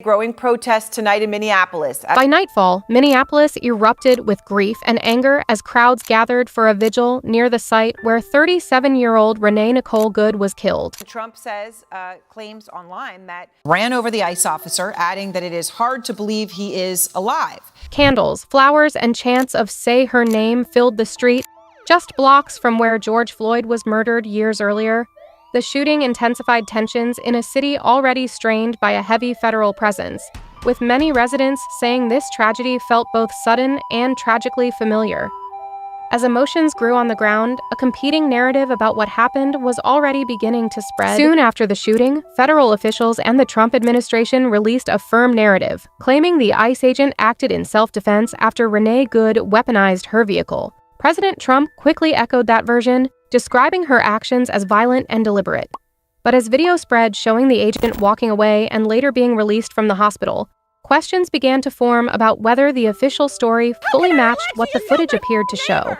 Growing protests tonight in Minneapolis. By nightfall, Minneapolis erupted with grief and anger as crowds gathered for a vigil near the site where 37-year-old Renee Nicole Good was killed. Trump says, claims online that ran over the ICE officer, adding that it is hard to believe he is alive. Candles, flowers, and chants of "Say Her Name" filled the street, just blocks from where George Floyd was murdered years earlier. The shooting intensified tensions in a city already strained by a heavy federal presence, with many residents saying this tragedy felt both sudden and tragically familiar. As emotions grew on the ground, a competing narrative about what happened was already beginning to spread. Soon after the shooting, federal officials and the Trump administration released a firm narrative, claiming the ICE agent acted in self-defense after Renee Good weaponized her vehicle. President Trump quickly echoed that version, describing her actions as violent and deliberate. But as video spread showing the agent walking away and later being released from the hospital, questions began to form about whether the official story fully matched what the footage appeared to show.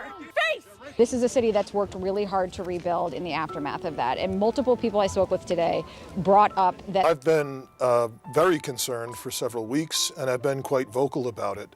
This is a city that's worked really hard to rebuild in the aftermath of that. And multiple people I spoke with today brought up that I've been very concerned for several weeks, and I've been quite vocal about it.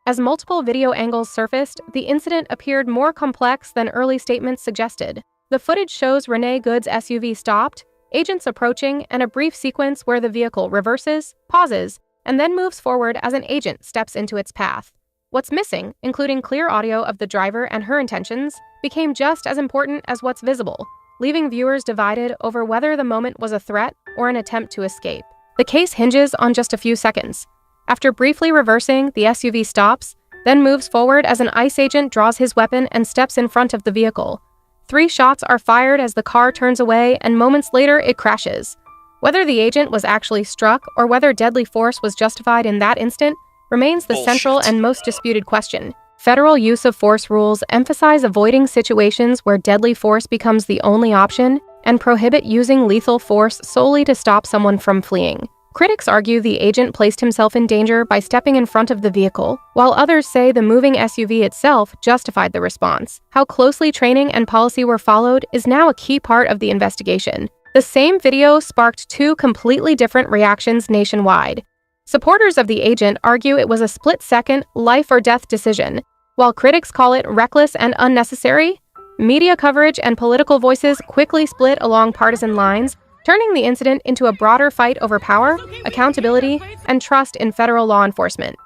As multiple video angles surfaced, the incident appeared more complex than early statements suggested. The footage shows Renee Good's SUV stopped, agents approaching, and a brief sequence where the vehicle reverses, pauses, and then moves forward as an agent steps into its path. What's missing, including clear audio of the driver and her intentions, became just as important as what's visible, leaving viewers divided over whether the moment was a threat or an attempt to escape. The case hinges on just a few seconds. After briefly reversing, the SUV stops, then moves forward as an ICE agent draws his weapon and steps in front of the vehicle. 3 shots are fired as the car turns away, and moments later it crashes. Whether the agent was actually struck or whether deadly force was justified in that instant remains the central and most disputed question. Federal use of force rules emphasize avoiding situations where deadly force becomes the only option and prohibit using lethal force solely to stop someone from fleeing. Critics argue the agent placed himself in danger by stepping in front of the vehicle, while others say the moving SUV itself justified the response. How closely training and policy were followed is now a key part of the investigation. The same video sparked 2 completely different reactions nationwide. Supporters of the agent argue it was a split-second, life-or-death decision, while critics call it reckless and unnecessary. Media coverage and political voices quickly split along partisan lines, turning the incident into a broader fight over power, accountability, and trust in federal law enforcement.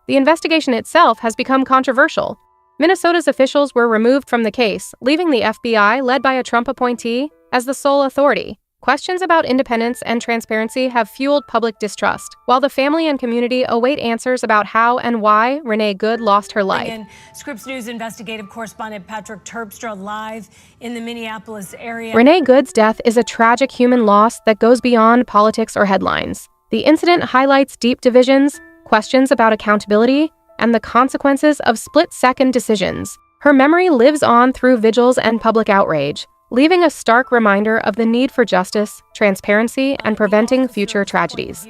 The investigation itself has become controversial. Minnesota's officials were removed from the case, leaving the FBI, led by a Trump appointee, as the sole authority. Questions about independence and transparency have fueled public distrust, while the family and community await answers about how and why Renee Good lost her life. Scripps News investigative correspondent Patrick Terpstra live in the Minneapolis area. Renee Good's death is a tragic human loss that goes beyond politics or headlines. The incident highlights deep divisions, questions about accountability, and the consequences of split-second decisions. Her memory lives on through vigils and public outrage, leaving a stark reminder of the need for justice, transparency, and preventing future tragedies.